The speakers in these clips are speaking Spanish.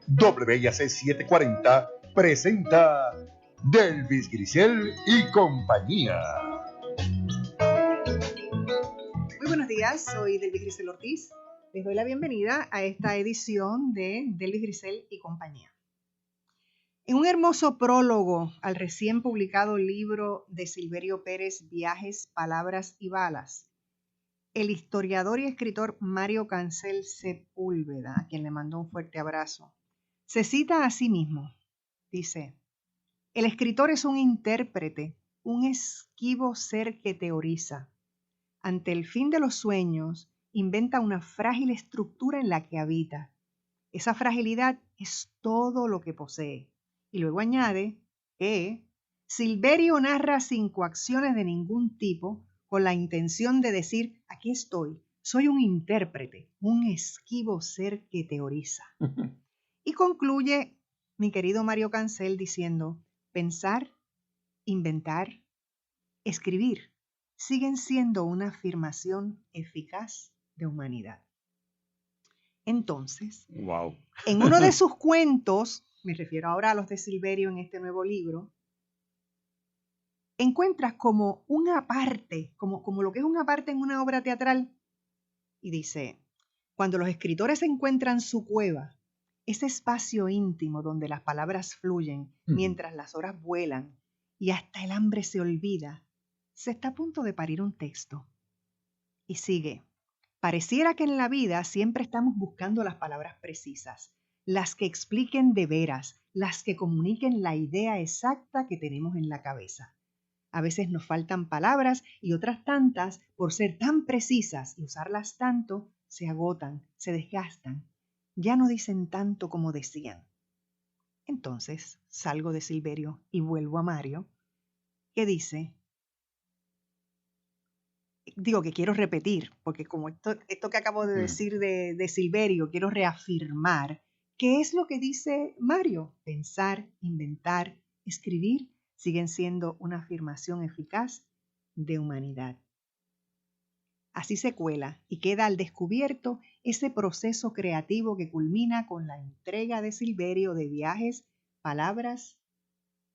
WIAC 740 presenta Delvis Grisel y compañía. Muy buenos días, soy Delvis Grisel Ortiz. Les doy la bienvenida a esta edición de Delvis Grisel y compañía. En un hermoso prólogo al recién publicado libro de Silverio Pérez, Viajes, Palabras y Balas, el historiador y escritor Mario Cancel Sepúlveda, a quien le mando un fuerte abrazo, se cita a sí mismo. Dice: el escritor es un intérprete, un esquivo ser que teoriza. Ante el fin de los sueños, inventa una frágil estructura en la que habita. Esa fragilidad es todo lo que posee. Y luego añade que Silverio narra sin coacciones de ningún tipo, con la intención de decir: aquí estoy, soy un intérprete, un esquivo ser que teoriza. Y concluye mi querido Mario Cancel diciendo: pensar, inventar, escribir siguen siendo una afirmación eficaz de humanidad. Entonces, wow. En uno de sus cuentos, me refiero ahora a los de Silverio en este nuevo libro, encuentras como una parte, como lo que es una parte en una obra teatral, y dice: cuando los escritores encuentran su cueva, ese espacio íntimo donde las palabras fluyen mientras las horas vuelan y hasta el hambre se olvida, se está a punto de parir un texto. Y sigue: pareciera que en la vida siempre estamos buscando las palabras precisas, las que expliquen de veras, las que comuniquen la idea exacta que tenemos en la cabeza. A veces nos faltan palabras y otras tantas, por ser tan precisas y usarlas tanto, se agotan, se desgastan. Ya no dicen tanto como decían. Entonces salgo de Silverio y vuelvo a Mario, que dice, digo que quiero repetir, porque como esto que acabo de decir de Silverio, quiero reafirmar qué es lo que dice Mario. Pensar, inventar, escribir siguen siendo una afirmación eficaz de humanidad. Así se cuela y queda al descubierto ese proceso creativo que culmina con la entrega de Silverio de Viajes, Palabras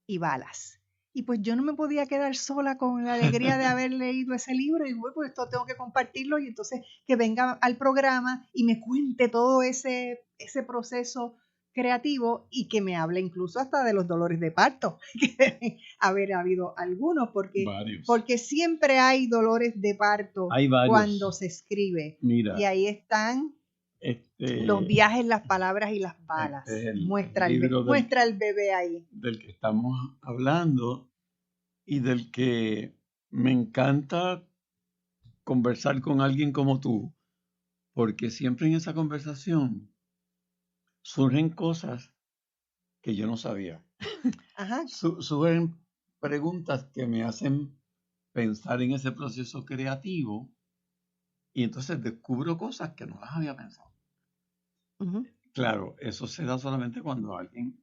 y Balas. Y pues yo no me podía quedar sola con la alegría de haber leído ese libro y bueno, pues esto tengo que compartirlo, y entonces que venga al programa y me cuente todo ese proceso creativo y que me hable incluso hasta de los dolores de parto, que haber habido algunos, porque siempre hay dolores de parto cuando se escribe. Mira, y ahí están los viajes, las palabras y las balas. Muestra el bebé ahí. Del que estamos hablando y del que me encanta conversar con alguien como tú, porque siempre en esa conversación surgen cosas que yo no sabía. Ajá. Surgen preguntas que me hacen pensar en ese proceso creativo y entonces descubro cosas que no las había pensado. Uh-huh. Claro, eso se da solamente cuando alguien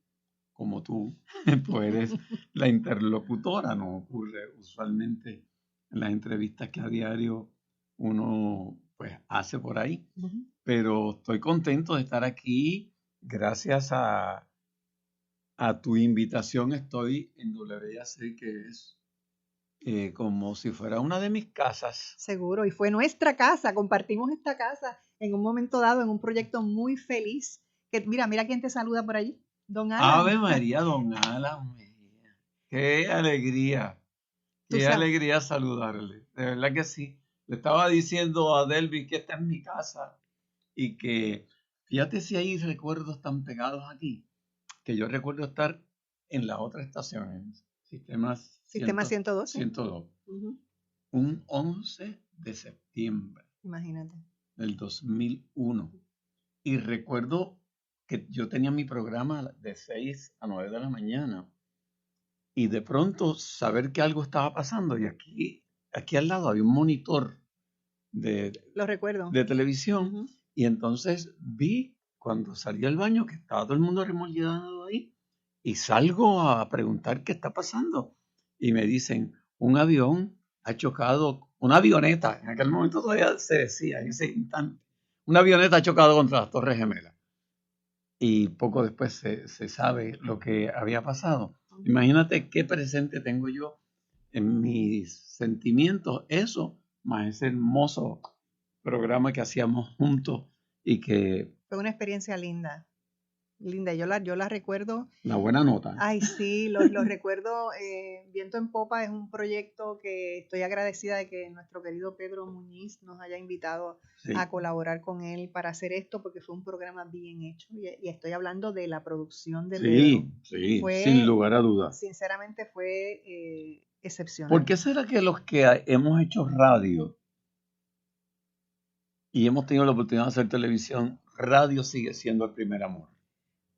como tú, pues eres la interlocutora, no ocurre usualmente en las entrevistas que a diario uno pues hace por ahí. Uh-huh. Pero estoy contento de estar aquí. Gracias a tu invitación estoy en WIAC, que es como si fuera una de mis casas. Seguro, y fue nuestra casa, compartimos esta casa en un momento dado, en un proyecto muy feliz. Que mira quién te saluda por allí, don Alan. Ave María, don Alan. Qué alegría, alegría saludarle. De verdad que sí. Le estaba diciendo a Delvis que esta es mi casa y que fíjate si hay recuerdos tan pegados aquí, que yo recuerdo estar en la otra estación, en Sistema 102. 102. Uh-huh. Un 11 de septiembre. Imagínate. Del 2001. Y recuerdo que yo tenía mi programa de 6 a 9 de la mañana y de pronto saber que algo estaba pasando, y aquí al lado había un monitor Lo recuerdo. de televisión. Uh-huh. Y entonces vi cuando salí al baño que estaba todo el mundo remollinado ahí y salgo a preguntar qué está pasando y me dicen: un avión ha chocado, una avioneta, en aquel momento todavía se decía en ese instante, una avioneta ha chocado contra las Torres Gemelas. y poco después se sabe lo que había pasado. Imagínate qué presente tengo yo en mis sentimientos, eso, más ese hermoso programa que hacíamos juntos y que... Fue una experiencia linda. Linda, yo la recuerdo. La buena nota. Ay, sí, lo recuerdo. Viento en Popa es un proyecto que estoy agradecida de que nuestro querido Pedro Muñiz nos haya invitado a colaborar con él para hacer esto, porque fue un programa bien hecho. Y estoy hablando de la producción de Pedro. Sí, sin lugar a dudas. Sinceramente fue excepcional. ¿Por qué será que los que hemos hecho radio y hemos tenido la oportunidad de hacer televisión, radio sigue siendo el primer amor?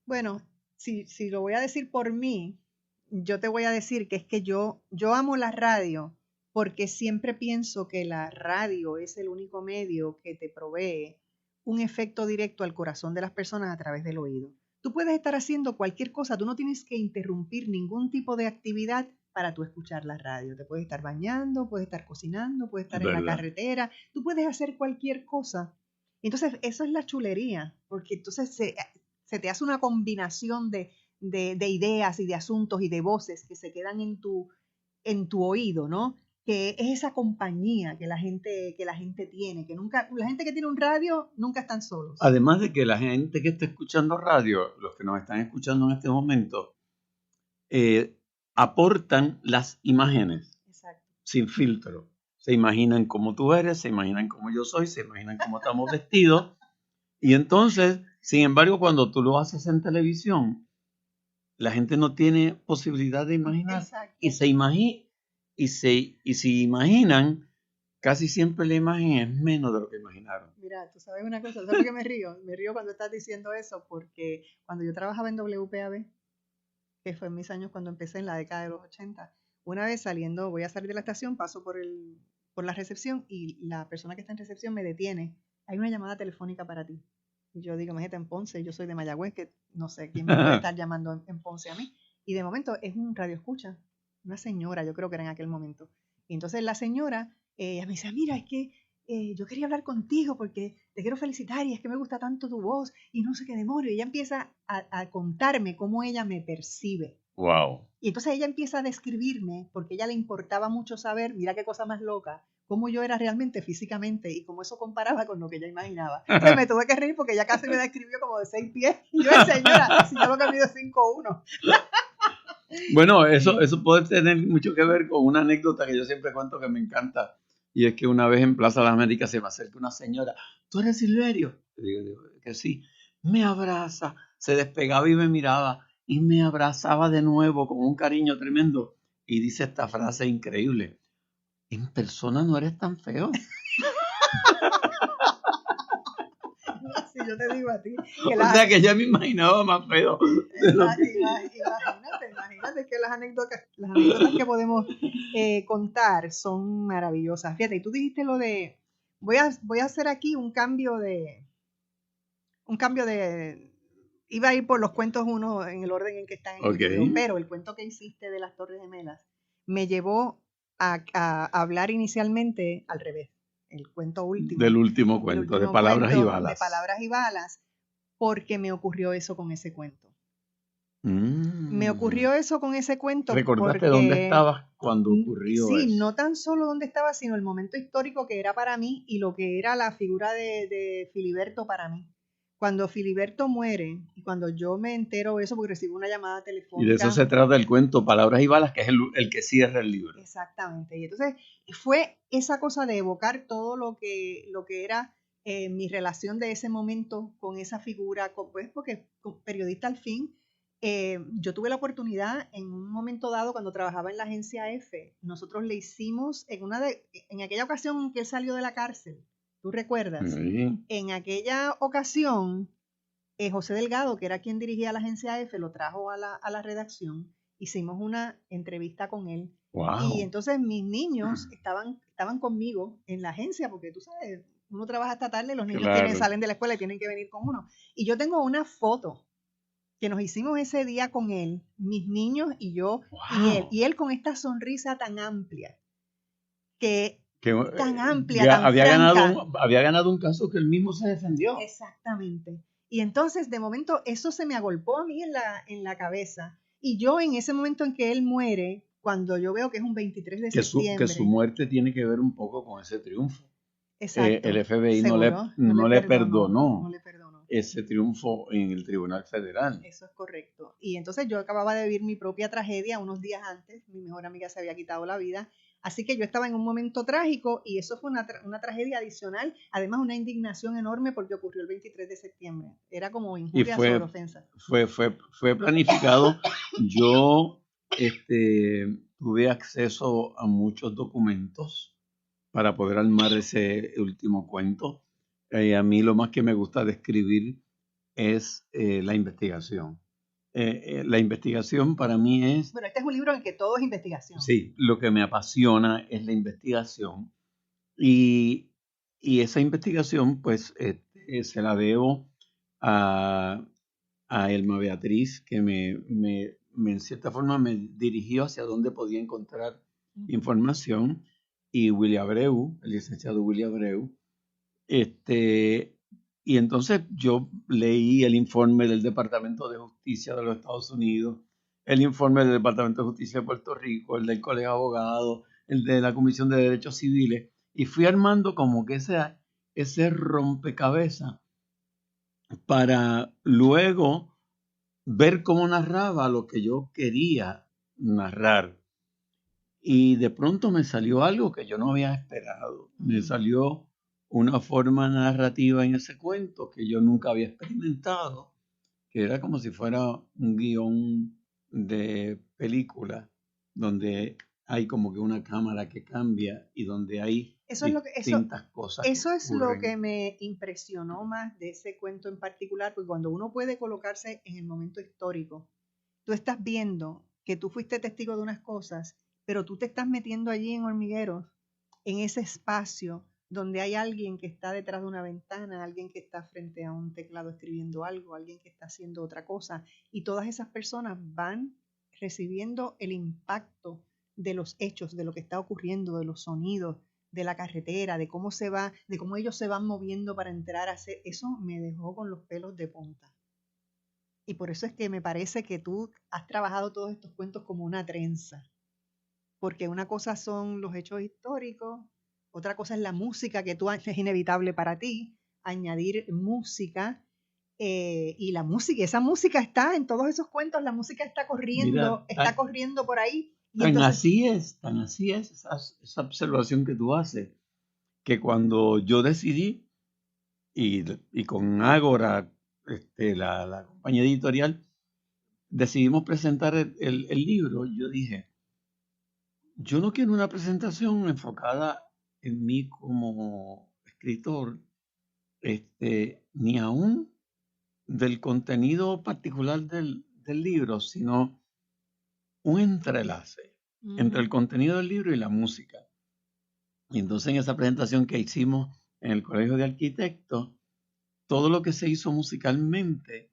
Bueno, si lo voy a decir por mí, yo te voy a decir que es que yo amo la radio porque siempre pienso que la radio es el único medio que te provee un efecto directo al corazón de las personas a través del oído. Tú puedes estar haciendo cualquier cosa, tú no tienes que interrumpir ningún tipo de actividad para tú escuchar la radio. Te puedes estar bañando, puedes estar cocinando, puedes estar en la carretera, tú puedes hacer cualquier cosa. Entonces, eso es la chulería, porque entonces se te hace una combinación de ideas y de asuntos y de voces que se quedan en tu oído, ¿no? Que es esa compañía que la gente tiene, que nunca, la gente que tiene un radio nunca están solos. Además de que la gente que está escuchando radio, los que nos están escuchando en este momento, aportan las imágenes. Exacto. Sin filtro. Se imaginan cómo tú eres, se imaginan cómo yo soy, se imaginan cómo estamos vestidos. Y entonces, sin embargo, cuando tú lo haces en televisión, la gente no tiene posibilidad de imaginar. Exacto. Y si imaginan, casi siempre la imagen es menos de lo que imaginaron. Mira, tú sabes una cosa, ¿sabes por qué me río? Me río cuando estás diciendo eso, porque cuando yo trabajaba en WPAB, que fue en mis años cuando empecé en la década de los 80, una vez voy a salir de la estación, paso por la recepción y la persona que está en recepción me detiene. Hay una llamada telefónica para ti. Y yo digo, imagínate, en Ponce, yo soy de Mayagüez, que no sé quién me puede estar llamando en Ponce a mí. Y de momento es un radio escucha, una señora, yo creo que era en aquel momento. Y entonces la señora, ella me dice, mira, es que yo quería hablar contigo porque te quiero felicitar y es que me gusta tanto tu voz y no sé qué demonio. Y ella empieza a contarme cómo ella me percibe. Wow. Y entonces ella empieza a describirme, porque a ella le importaba mucho saber, mira qué cosa más loca, cómo yo era realmente físicamente y cómo eso comparaba con lo que ella imaginaba. Entonces me tuve que reír porque ella casi me describió como de 6 pies. Y yo, señora, si yo lo que mido es 5'1". Bueno, eso puede tener mucho que ver con una anécdota que yo siempre cuento que me encanta. Y es que una vez en Plaza de las Américas se me acerca una señora. ¿Tú eres Silverio? Le digo que sí. Me abraza, se despegaba y me miraba. Y me abrazaba de nuevo con un cariño tremendo. Y dice esta frase increíble. En persona no eres tan feo. Si yo te digo a ti. O sea que ya me imaginaba más feo. Imagínate que las anécdotas que podemos contar son maravillosas. Fíjate, y tú dijiste lo de, voy a hacer aquí un cambio de, iba a ir por los cuentos uno en el orden en que están en el libro, pero el cuento que hiciste de las Torres Gemelas me llevó a hablar inicialmente al revés. El cuento último. Del último cuento, de Palabras y Balas. De Palabras y Balas, porque me ocurrió eso con ese cuento. Me ocurrió eso con ese cuento. ¿Recordaste dónde estabas cuando ocurrió eso? Sí, no tan solo dónde estaba, sino el momento histórico que era para mí y lo que era la figura de Filiberto para mí. Cuando Filiberto muere y cuando yo me entero de eso porque recibo una llamada telefónica. Y de eso se trata el cuento Palabras y Balas, que es el que cierra el libro. Exactamente. Y entonces fue esa cosa de evocar todo lo que era mi relación de ese momento con esa figura, pues porque periodista al fin, yo tuve la oportunidad en un momento dado cuando trabajaba en la agencia F, nosotros le hicimos en aquella ocasión en que él salió de la cárcel. ¿Tú recuerdas? Sí. En aquella ocasión, José Delgado, que era quien dirigía la agencia F, lo trajo a la redacción. Hicimos una entrevista con él. Wow. Y entonces mis niños estaban conmigo en la agencia, porque tú sabes, uno trabaja hasta tarde, los niños salen de la escuela y tienen que venir con uno. Y yo tengo una foto que nos hicimos ese día con él, mis niños y yo, wow. y él con esta sonrisa tan amplia, tan amplia, tan había ganado un caso que él mismo se defendió. Exactamente. Y entonces, de momento, eso se me agolpó a mí en la cabeza. Y yo, en ese momento en que él muere, cuando yo veo que es un 23 de septiembre... Que su muerte tiene que ver un poco con ese triunfo. Exacto. El FBI no le perdonó ese triunfo en el Tribunal Federal. Eso es correcto. Y entonces yo acababa de vivir mi propia tragedia unos días antes. Mi mejor amiga se había quitado la vida. Así que yo estaba en un momento trágico y eso fue una tragedia adicional. Además, una indignación enorme porque ocurrió el 23 de septiembre. Era como injuria sobre ofensa. Fue planificado. Yo tuve acceso a muchos documentos para poder armar ese último cuento. A mí lo más que me gusta describir es la investigación. La investigación para mí es... Bueno, este es un libro en el que todo es investigación. Sí, lo que me apasiona es la investigación y esa investigación pues se la debo a Elma Beatriz, que me en cierta forma me dirigió hacia dónde podía encontrar información, y William Abreu, el licenciado William Abreu. Y entonces yo leí el informe del Departamento de Justicia de los Estados Unidos, el informe del Departamento de Justicia de Puerto Rico, el del Colegio de Abogados, el de la Comisión de Derechos Civiles, y fui armando como que ese rompecabezas para luego ver cómo narraba lo que yo quería narrar. Y de pronto me salió algo que yo no había esperado. Me salió una forma narrativa en ese cuento que yo nunca había experimentado, que era como si fuera un guión de película, donde hay como que una cámara que cambia y donde hay distintas cosas. Eso es lo que me impresionó más de ese cuento en particular, porque cuando uno puede colocarse en el momento histórico, tú estás viendo que tú fuiste testigo de unas cosas, pero tú te estás metiendo allí en Hormigueros, en ese espacio donde hay alguien que está detrás de una ventana, alguien que está frente a un teclado escribiendo algo, alguien que está haciendo otra cosa, y todas esas personas van recibiendo el impacto de los hechos, de lo que está ocurriendo, de los sonidos, de la carretera, de cómo ellos se van moviendo para entrar a hacer. Eso me dejó con los pelos de punta. Y por eso es que me parece que tú has trabajado todos estos cuentos como una trenza. Porque una cosa son los hechos históricos, otra cosa es la música, que es inevitable para ti, añadir música, y la música, esa música está en todos esos cuentos, la música está corriendo, corriendo por ahí. Y así es esa observación que tú haces, que cuando yo decidí, y con Ágora, la compañía editorial, decidimos presentar el libro, yo dije, yo no quiero una presentación enfocada en mí como escritor, ni aún del contenido particular del libro, sino un entrelace entre el contenido del libro y la música. Y entonces en esa presentación que hicimos en el Colegio de Arquitectos, todo lo que se hizo musicalmente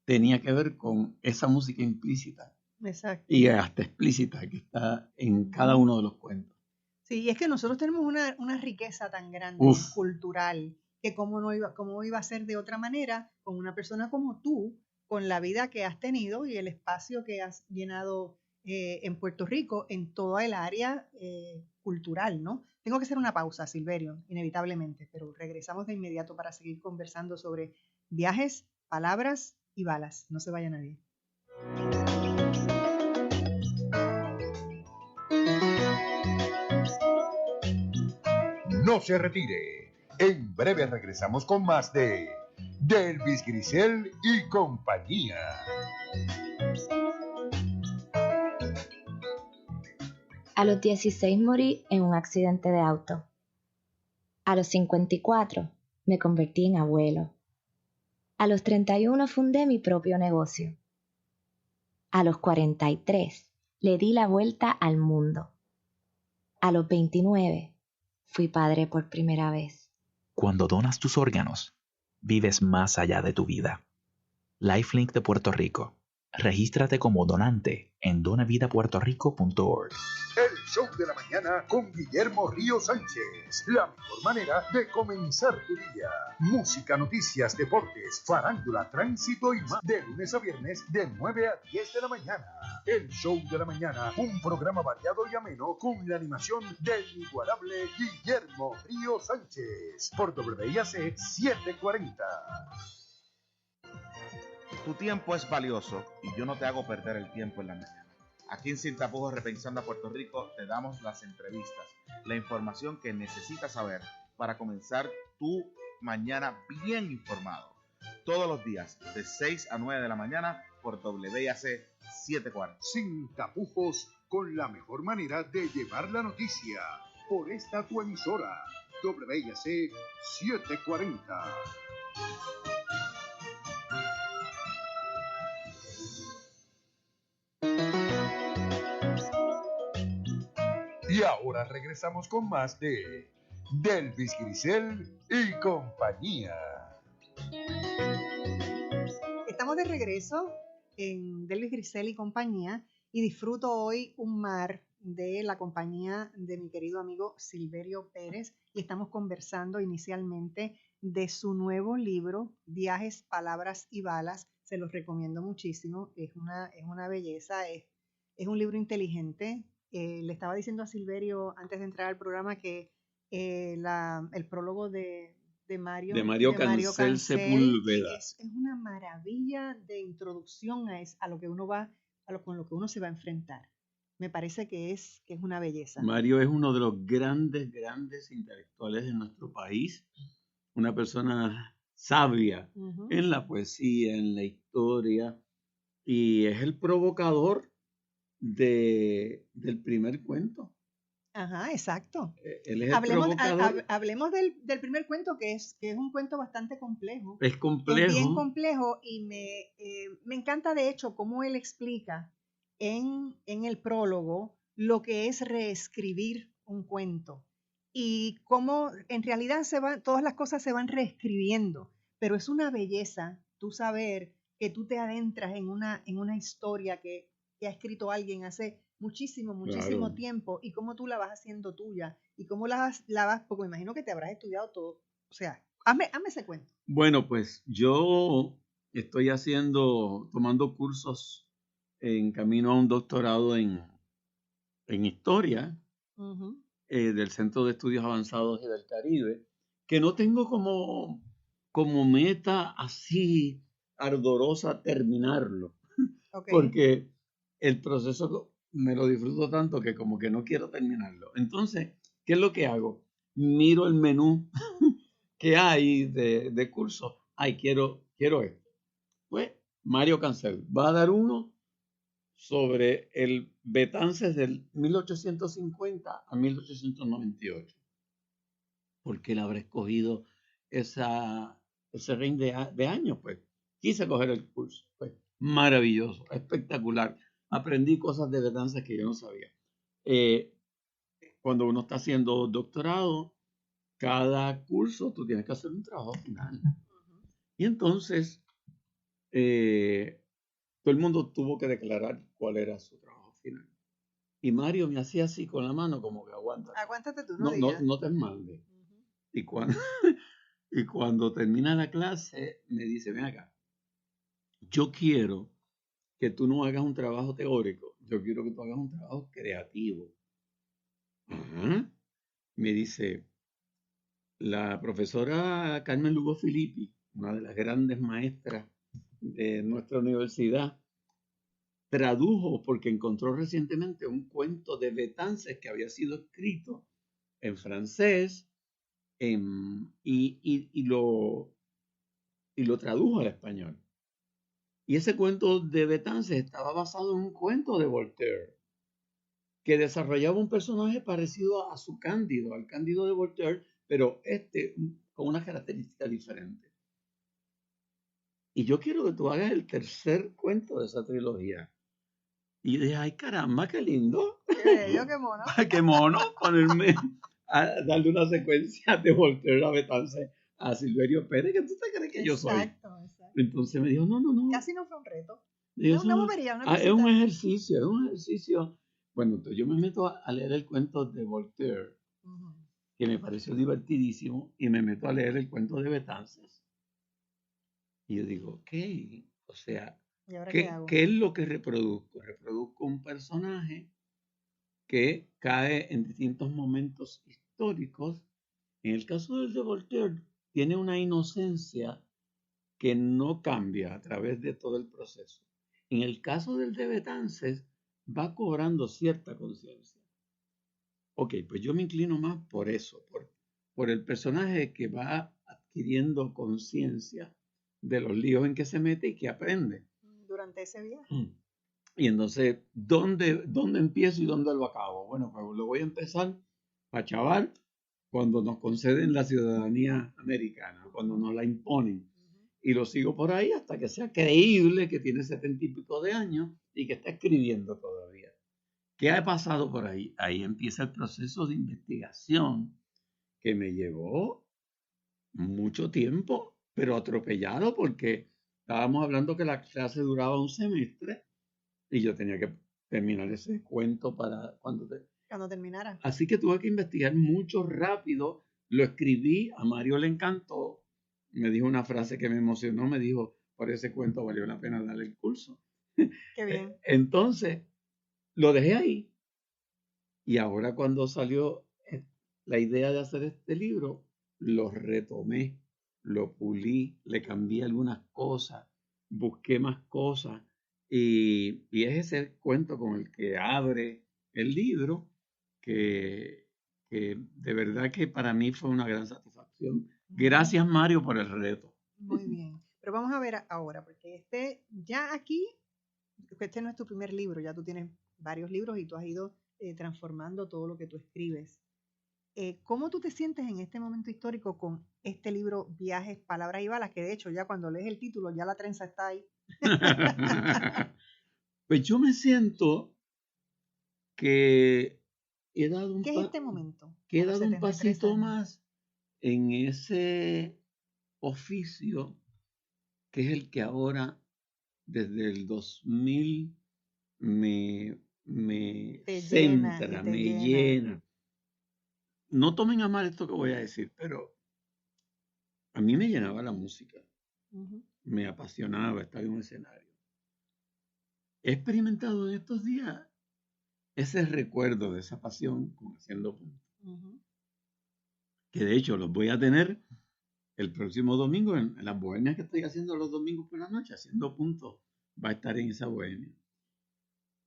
tenía que ver con esa música implícita. Exacto. Y hasta explícita que está en cada uno de los cuentos. Sí, y es que nosotros tenemos una riqueza tan grande cultural, que cómo iba a ser de otra manera con una persona como tú, con la vida que has tenido y el espacio que has llenado en Puerto Rico, en toda el área cultural, ¿no? Tengo que hacer una pausa, Silverio, inevitablemente, pero regresamos de inmediato para seguir conversando sobre viajes, palabras y balas. No se vaya nadie. No se retire. En breve regresamos con más de Delvis Grisel y compañía. A los 16 morí en un accidente de auto. A los 54 me convertí en abuelo. A los 31 fundé mi propio negocio. A los 43 le di la vuelta al mundo. A los 29 fui padre por primera vez. Cuando donas tus órganos, vives más allá de tu vida. Lifelink de Puerto Rico. Regístrate como donante en donavidapuertorico.org. El show de la mañana con Guillermo Río Sánchez. La mejor manera de comenzar tu día. Música, noticias, deportes, farándula, tránsito y más. De lunes a viernes de 9 a 10 de la mañana. El show de la mañana, un programa variado y ameno con la animación del inigualable Guillermo Río Sánchez. Por WIAC 740. Tu tiempo es valioso y yo no te hago perder el tiempo en la mañana. Aquí en Sin Tapujos Repensando a Puerto Rico te damos las entrevistas, la información que necesitas saber para comenzar tu mañana bien informado. Todos los días de 6 a 9 de la mañana por WIAC 740. Sin tapujos, con la mejor manera de llevar la noticia. Por esta tu emisora, WIAC 740. Y ahora regresamos con más de Delvis Grisel y compañía. Estamos de regreso en Delvis Grisel y compañía y disfruto hoy un mar de la compañía de mi querido amigo Silverio Pérez y estamos conversando inicialmente de su nuevo libro, Viajes, Palabras y Balas. Se los recomiendo muchísimo, es una belleza, es un libro inteligente. Le estaba diciendo a Silverio antes de entrar al programa que el prólogo de Mario Cancel Sepúlveda es una maravilla de introducción a lo que uno con lo que uno se va a enfrentar. Me parece que es una belleza. Mario es uno de los grandes intelectuales de nuestro país, una persona sabia en la poesía, en la historia, y es el provocador del primer cuento. Ajá, exacto. Él es provocador. Hablemos del primer cuento, que es un cuento bastante complejo. Es complejo. Es bien complejo y me encanta, de hecho, cómo él explica en el prólogo lo que es reescribir un cuento y cómo en realidad todas las cosas se van reescribiendo, pero es una belleza tú saber que tú te adentras en una historia que ha escrito alguien hace muchísimo Claro. tiempo y cómo tú la vas haciendo tuya y cómo la vas, porque me imagino que te habrás estudiado todo. O sea, hazme ese cuento. Bueno, pues yo estoy tomando cursos en camino a un doctorado en historia del Centro de Estudios Avanzados y del Caribe, que no tengo como meta así ardorosa terminarlo, Okay. porque el proceso me lo disfruto tanto que como que no quiero terminarlo. Entonces, ¿qué es lo que hago? Miro el menú que hay de cursos. Ay, quiero esto. Pues Mario Cancel va a dar uno sobre el Betances del 1850 a 1898. ¿Por qué él habrá escogido ese range de años? Pues quise coger el curso. Pues maravilloso, espectacular. Aprendí cosas de Betances que yo no sabía. Cuando uno está haciendo doctorado, cada curso tú tienes que hacer un trabajo final. Y entonces todo el mundo tuvo que declarar cuál era su trabajo final. Y Mario me hacía así con la mano como que aguántate tú, no te mandes. Y cuando termina la clase me dice, ven acá, yo quiero que tú no hagas un trabajo teórico, yo quiero que tú hagas un trabajo creativo. Me dice, la profesora Carmen Lugo Filippi, una de las grandes maestras de nuestra universidad, tradujo porque encontró recientemente un cuento de Betances que había sido escrito en francés y lo tradujo al español. Y ese cuento de Betances estaba basado en un cuento de Voltaire que desarrollaba un personaje parecido a su Cándido, al Cándido de Voltaire, pero con una característica diferente. Y yo quiero que tú hagas el tercer cuento de esa trilogía. Y yo dije, ay caramba, qué lindo. Qué bello, qué mono. Qué mono ponerme a darle una secuencia de Voltaire a Betances a Silverio Pérez, que tú te crees que yo soy. Exacto. Entonces me dijo, no. Casi no fue un reto. Es un ejercicio Bueno, entonces yo me meto a leer el cuento de Voltaire, que me pareció divertidísimo, y me meto a leer el cuento de Betances. Y yo digo, ok, o sea, ¿Y ahora ¿qué es lo que reproduzco? Reproduzco un personaje que cae en distintos momentos históricos. En el caso del de Voltaire, tiene una inocencia que no cambia a través de todo el proceso. En el caso del de Betances, va cobrando cierta conciencia. Ok, pues yo me inclino más por eso, por el personaje que va adquiriendo conciencia de los líos en que se mete y que aprende. Durante ese viaje. Y entonces, ¿dónde empiezo y dónde lo acabo? Bueno, pues lo voy a empezar a chaval cuando nos conceden la ciudadanía americana, cuando nos la imponen. Y lo sigo por ahí hasta que sea creíble que tiene 70 y pico de años y que está escribiendo todavía. ¿Qué ha pasado por ahí? Ahí empieza el proceso de investigación que me llevó mucho tiempo, pero atropellado porque estábamos hablando que la clase duraba un semestre y yo tenía que terminar ese cuento para cuando terminara. Así que tuve que investigar mucho rápido. Lo escribí, a Mario le encantó. Me dijo una frase que me emocionó. Me dijo, por ese cuento valió la pena darle el curso. Qué bien. Entonces, lo dejé ahí. Y ahora cuando salió la idea de hacer este libro, lo retomé, lo pulí, le cambié algunas cosas, busqué más cosas. Y es ese cuento con el que abre el libro, que de verdad que para mí fue una gran satisfacción. Gracias, Mario, por el reto. Muy bien. Pero vamos a ver ahora, porque ya aquí, este no es tu primer libro, ya tú tienes varios libros y tú has ido transformando todo lo que tú escribes. ¿Cómo tú te sientes en este momento histórico con este libro Viajes, Palabras y Balas? Que de hecho ya cuando lees el título ya la trenza está ahí. Pues yo me siento que he dado ¿Qué es este momento? Que he dado un pasito más en ese oficio que es el que ahora desde el 2000 me centra, me llena. No tomen a mal esto que voy a decir, pero a mí me llenaba la música. Me apasionaba estar en un escenario. He experimentado en estos días ese recuerdo de esa pasión con Haciendo Punto. Que de hecho los voy a tener el próximo domingo en las bohemias que estoy haciendo los domingos por la noche. Haciendo Punto va a estar en esa bohemia.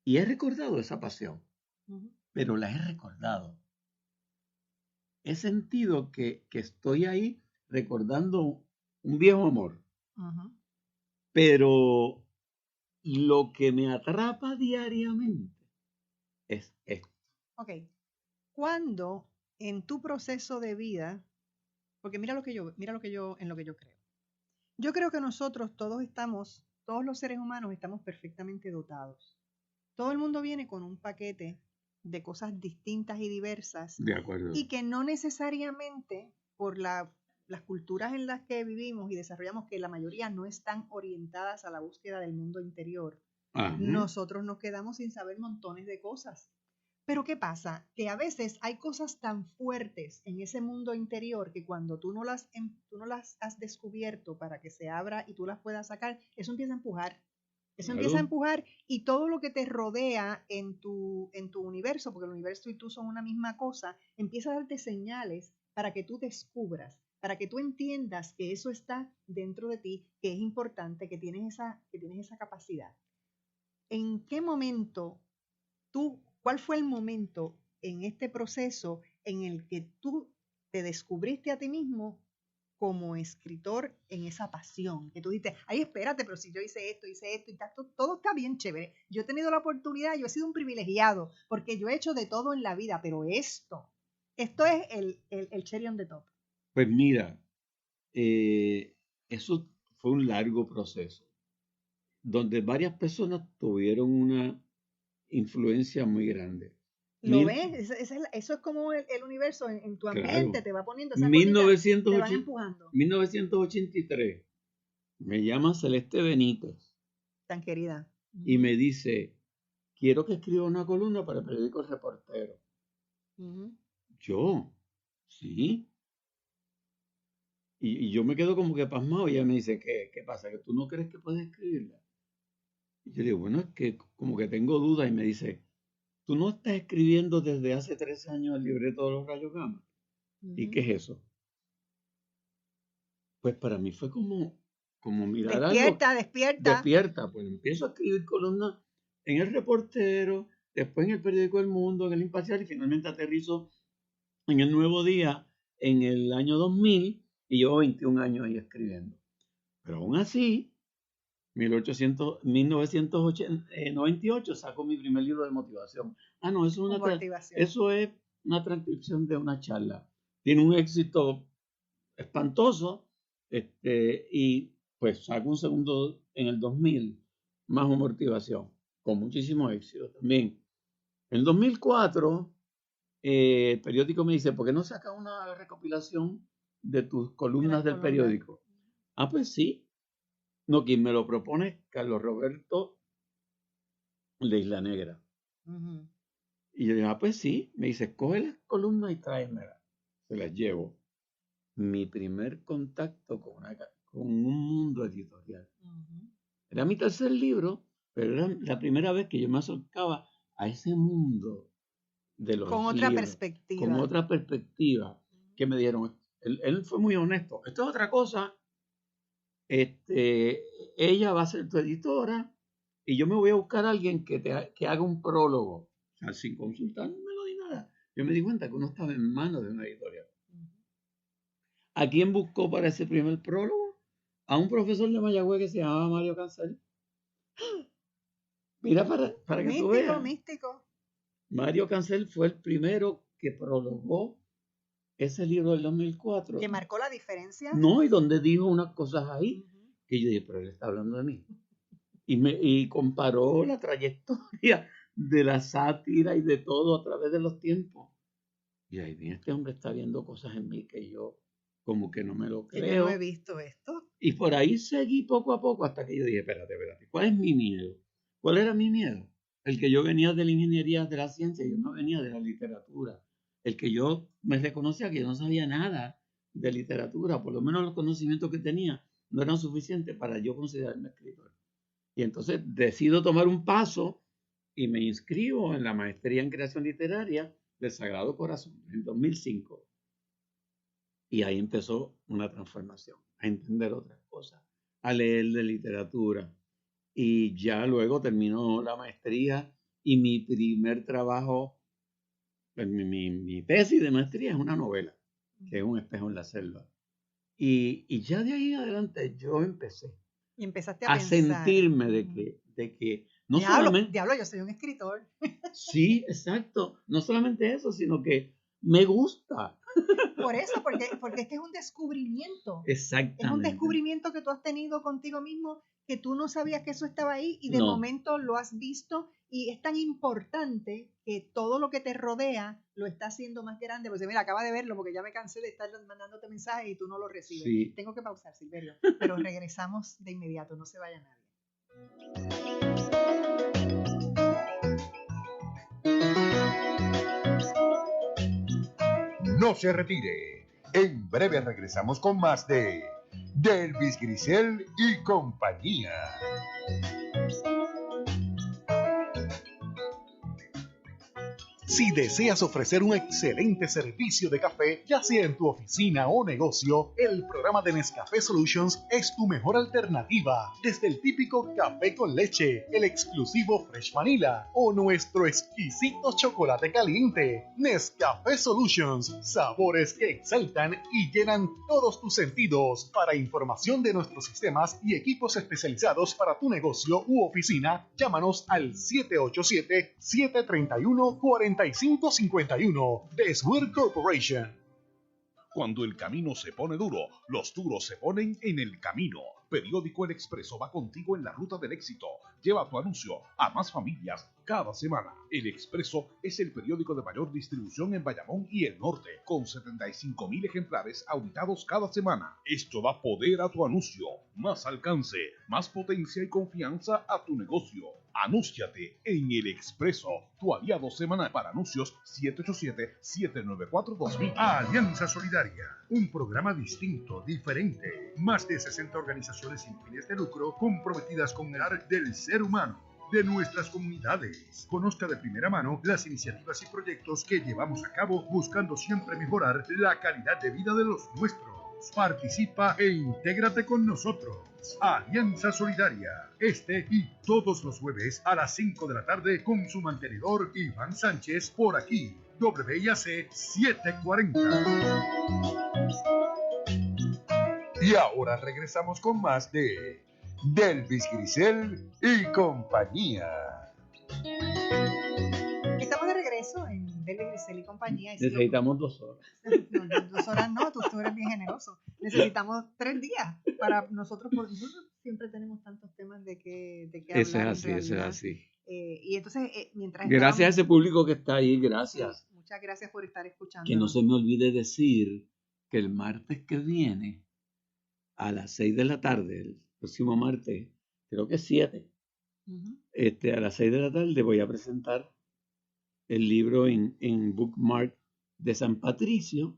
Y he recordado esa pasión, pero la he recordado. He sentido que estoy ahí recordando un viejo amor. Pero lo que me atrapa diariamente es esto. Ok. ¿Cuándo en tu proceso de vida, porque mira lo que yo creo. Yo creo que nosotros todos los seres humanos estamos perfectamente dotados. Todo el mundo viene con un paquete de cosas distintas y diversas. De acuerdo. Y que no necesariamente por las culturas en las que vivimos y desarrollamos, que la mayoría no están orientadas a la búsqueda del mundo interior, nosotros nos quedamos sin saber montones de cosas. Pero ¿qué pasa? Que a veces hay cosas tan fuertes en ese mundo interior que cuando tú no las has descubierto para que se abra y tú las puedas sacar, eso empieza a empujar. Eso empieza a empujar y todo lo que te rodea en tu universo, porque el universo y tú son una misma cosa, empieza a darte señales para que tú descubras, para que tú entiendas que eso está dentro de ti, que es importante, que tienes esa capacidad. ¿En qué momento cuál fue el momento en este proceso en el que tú te descubriste a ti mismo como escritor en esa pasión? Que tú dices, ay, espérate, pero si yo hice esto y todo está bien chévere. Yo he tenido la oportunidad, yo he sido un privilegiado, porque yo he hecho de todo en la vida, pero esto es el cherry on the top. Pues mira, eso fue un largo proceso, donde varias personas tuvieron una influencia muy grande. ¿Lo ves? Eso es como el universo en tu ambiente, claro. Te va poniendo esa 1980, te van empujando. 1983, me llama Celeste Benítez. Tan querida. Y me dice, quiero que escriba una columna para el periódico El Reportero. Yo, sí. Y yo me quedo como que pasmado y ella me dice, ¿qué pasa? ¿Que tú no crees que puedes escribirla? Y yo le digo, bueno, es que como que tengo dudas y me dice, ¿tú no estás escribiendo desde hace 3 años el libreto de los rayos gamma? ¿Y qué es eso? Pues para mí fue como mirar despierta, algo. Despierta. Pues empiezo a escribir columnas en El Reportero, después en el periódico El Mundo, en El Imparcial, y finalmente aterrizo en El Nuevo Día en el año 2000 y llevo 21 años ahí escribiendo. Pero aún así, 1998 saco mi primer libro de motivación. No, eso es una transcripción de una charla. Tiene un éxito espantoso, y pues saco un segundo en el 2000, más motivación, con muchísimo éxito también. En el 2004, el periódico me dice, ¿por qué no sacas una recopilación de tus columnas del periódico? Pues sí. No, quien me lo propone es Carlos Roberto de Isla Negra. Y yo digo, pues sí. Me dice, coge las columnas y tráemelas. Se las llevo. Mi primer contacto con un mundo editorial. Era mi tercer libro, pero era la primera vez que yo me acercaba a ese mundo de los libros. Con otra perspectiva. Que me dieron. Él fue muy honesto. Esto es otra cosa. Ella va a ser tu editora y yo me voy a buscar a alguien que haga un prólogo. O sea, sin consultármelo ni nada. Yo me di cuenta que uno estaba en manos de una editorial. ¿A quién buscó para ese primer prólogo? A un profesor de Mayagüez que se llamaba Mario Cancel. Mira, para que tú veas. Místico. Mario Cancel fue el primero que prologó ese libro del 2004. ¿Que marcó la diferencia? No, y donde dijo unas cosas ahí, que yo dije, pero él está hablando de mí. Y comparó la trayectoria de la sátira y de todo a través de los tiempos. Y ahí bien, este hombre está viendo cosas en mí que yo como que no me lo creo. Yo no he visto esto. Y por ahí seguí poco a poco hasta que yo dije, espérate, ¿cuál es mi miedo? ¿Cuál era mi miedo? El que yo venía de la ingeniería de la ciencia, yo no venía de la literatura. El que yo me reconocía que yo no sabía nada de literatura, por lo menos los conocimientos que tenía no eran suficientes para yo considerarme escritor. Y entonces decido tomar un paso y me inscribo en la maestría en creación literaria del Sagrado Corazón en 2005. Y ahí empezó una transformación, a entender otras cosas, a leer de literatura. Y ya luego terminó la maestría y mi primer trabajo, mi tesis de maestría es una novela, que es Un espejo en la selva. Y ya de ahí adelante yo empecé y empezaste a sentirme de que no solamente... Diablo, yo soy un escritor. Sí, exacto. No solamente eso, sino que me gusta. Por eso, porque es que es un descubrimiento. Exactamente. Es un descubrimiento que tú has tenido contigo mismo, que tú no sabías que eso estaba ahí y de momento lo has visto, y es tan importante que todo lo que te rodea lo está haciendo más grande. Pues mira, acaba de verlo porque ya me cansé de estar mandándote mensajes y tú no lo recibes. Sí. Tengo que pausar, Silverio, pero regresamos de inmediato, no se vaya nadie. No se retire. En breve regresamos con más de Delvis Grisel y compañía. Si deseas ofrecer un excelente servicio de café, ya sea en tu oficina o negocio, el programa de Nescafé Solutions es tu mejor alternativa. Desde el típico café con leche, el exclusivo Fresh Vanilla o nuestro exquisito chocolate caliente. Nescafé Solutions, sabores que exaltan y llenan todos tus sentidos. Para información de nuestros sistemas y equipos especializados para tu negocio u oficina, llámanos al 787-731-4551 de Swear Corporation. Cuando el camino se pone duro, los duros se ponen en el camino. Periódico El Expreso va contigo en la ruta del éxito. Lleva tu anuncio a más familias cada semana. El Expreso es el periódico de mayor distribución en Bayamón y el norte, con 75,000 ejemplares auditados cada semana. Esto da poder a tu anuncio, más alcance, más potencia y confianza a tu negocio. Anúnciate en El Expreso, tu aliado semanal. Para anuncios, 787-794-2000. Alianza Solidaria, un programa distinto, diferente. Más de 60 organizaciones sin fines de lucro comprometidas con el arte del ser humano, de nuestras comunidades. Conozca de primera mano las iniciativas y proyectos que llevamos a cabo buscando siempre mejorar la calidad de vida de los nuestros. Participa e intégrate con nosotros. Alianza Solidaria, este y todos los jueves a las 5 de la tarde con su mantenedor Iván Sánchez por aquí, WIAC 740. Y ahora regresamos con más de Delvis Grisel y compañía. Estamos de regreso en Delvis Grisel y compañía. Necesitamos 2 horas. No, 2 horas no, tú eres bien generoso. Necesitamos 3 días para nosotros, porque nosotros siempre tenemos tantos temas de que hablar. Eso es así. Y entonces, mientras gracias a ese público que está ahí, gracias. Sí, muchas gracias por estar escuchando. Que no se me olvide decir que el martes que viene, a las 6 de la tarde, el próximo martes, creo que es 7, a las 6 de la tarde voy a presentar el libro en Bookmark de San Patricio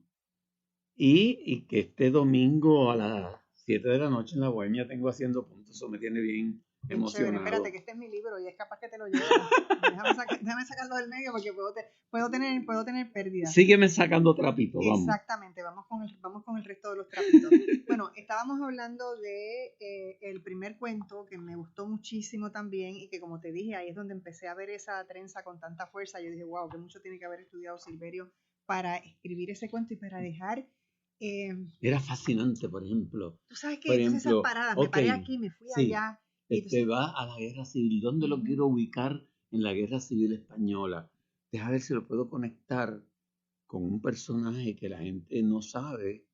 y que este domingo a las 7 de la noche en La Bohemia tengo Haciendo Puntos. Eso me tiene bien emocionado. Chévere. Espérate, que este es mi libro y es capaz que te lo lleve. Déjame sacarlo del medio porque puedo tener pérdidas. Sígueme sacando trapitos, vamos. Exactamente, vamos con el resto de los trapitos. Bueno, estábamos hablando de el primer cuento que me gustó muchísimo también y que, como te dije, ahí es donde empecé a ver esa trenza con tanta fuerza. Yo dije, wow, que mucho tiene que haber estudiado Silverio para escribir ese cuento y para dejar... Era fascinante, por ejemplo. Tú sabes que esas paradas, me paré aquí, me fui allá. Va a la guerra civil. ¿Dónde lo quiero ubicar? En la guerra civil española. Deja ver si lo puedo conectar con un personaje que la gente no sabe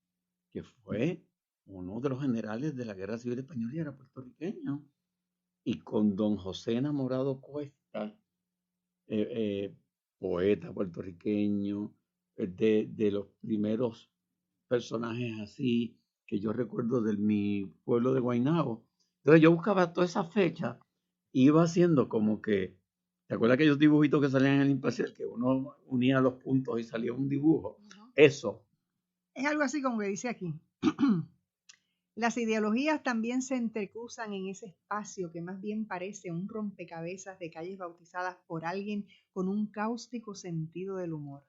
que fue uno de los generales de la guerra civil española y era puertorriqueño. Y con don José Enamorado Cuesta, poeta puertorriqueño, de los primeros personajes así que yo recuerdo de mi pueblo de Guaynabo. Entonces yo buscaba toda esa fecha, iba haciendo como que, ¿te acuerdas aquellos dibujitos que salían en el Impasiel? Que uno unía los puntos y salía un dibujo. Eso. Es algo así como que dice aquí. Las ideologías también se entrecruzan en ese espacio que más bien parece un rompecabezas de calles bautizadas por alguien con un cáustico sentido del humor.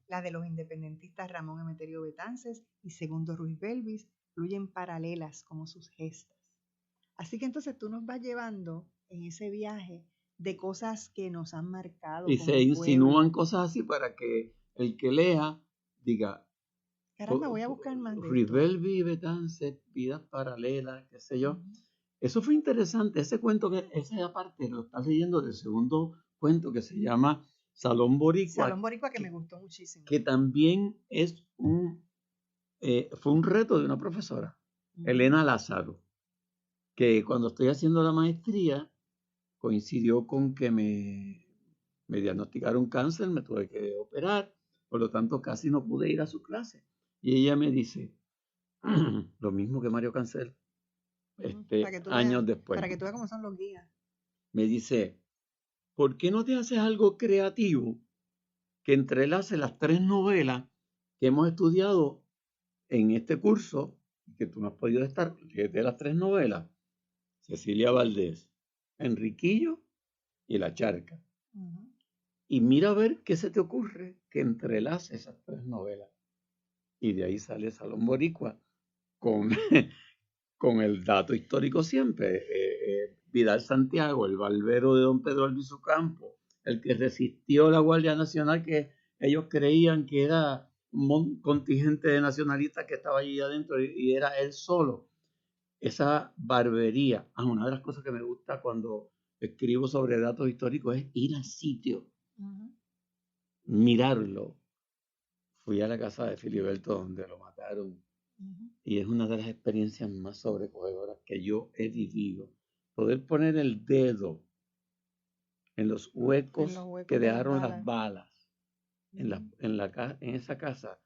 Las de los independentistas Ramón Emeterio Betances y Segundo Ruiz Belvis fluyen paralelas como sus gestas. Así que entonces tú nos vas llevando en ese viaje de cosas que nos han marcado. Y se insinúan cosas así para que el que lea diga, caramba, voy a buscar más de Ruiz Belvis, Betances, vidas paralelas, qué sé yo. Eso fue interesante. Ese cuento, esa parte lo estás leyendo del segundo cuento que se llama Salón Boricua. Salón Boricua, que me gustó muchísimo. Que también es fue un reto de una profesora, Elena Lázaro, que cuando estoy haciendo la maestría coincidió con que me diagnosticaron cáncer, me tuve que operar, por lo tanto casi no pude ir a su clase. Y ella me dice, lo mismo que Mario Cancel, años después. Para que tú veas cómo son los guías. Me dice, ¿por qué no te haces algo creativo que entrelace las 3 novelas que hemos estudiado en este curso, que tú no has podido estar, de las 3 novelas? Cecilia Valdés, Enriquillo y La Charca. Y mira a ver qué se te ocurre que entrelace esas 3 novelas. Y de ahí sale Salón Boricua con el dato histórico siempre. Vidal Santiago, el barbero de don Pedro Albizu Campos, el que resistió la Guardia Nacional, que ellos creían que era un contingente de nacionalistas que estaba allí adentro y era él solo. Esa barbería. Una de las cosas que me gusta cuando escribo sobre datos históricos es ir al sitio, mirarlo. Fui a la casa de Filiberto donde lo mataron Y es una de las experiencias más sobrecogedoras que yo he vivido. Poder poner el dedo en los huecos que dejaron las balas en esa casa,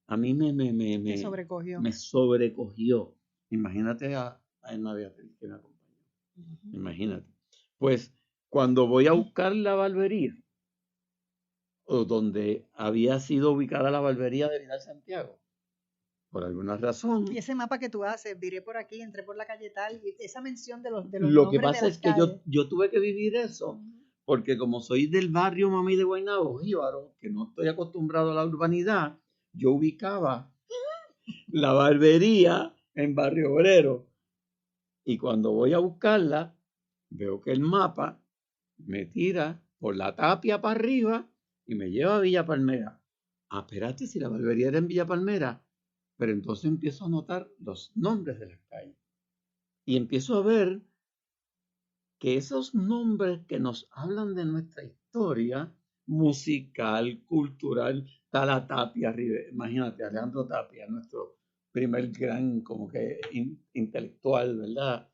a mí me sobrecogió. Imagínate a Emma Beatriz que me acompañó. Imagínate. Pues cuando voy a buscar la barbería, o donde había sido ubicada la barbería de Vidal Santiago, por alguna razón. Y ese mapa que tú haces, viré por aquí, entré por la calle tal, y esa mención de los Lo que pasa es que yo tuve que vivir eso, porque como soy del barrio Mamey de Guaynabo, Jíbaro, que no estoy acostumbrado a la urbanidad, yo ubicaba la barbería en Barrio Obrero. Y cuando voy a buscarla, veo que el mapa me tira por la Tapia para arriba y me lleva a Villa Palmera. Ah, espérate, si la barbería era en Villa Palmera. Pero entonces empiezo a anotar los nombres de las calles. Y empiezo a ver que esos nombres que nos hablan de nuestra historia musical, cultural, está la Tapia, imagínate, Alejandro Tapia, nuestro primer gran como que intelectual, ¿verdad?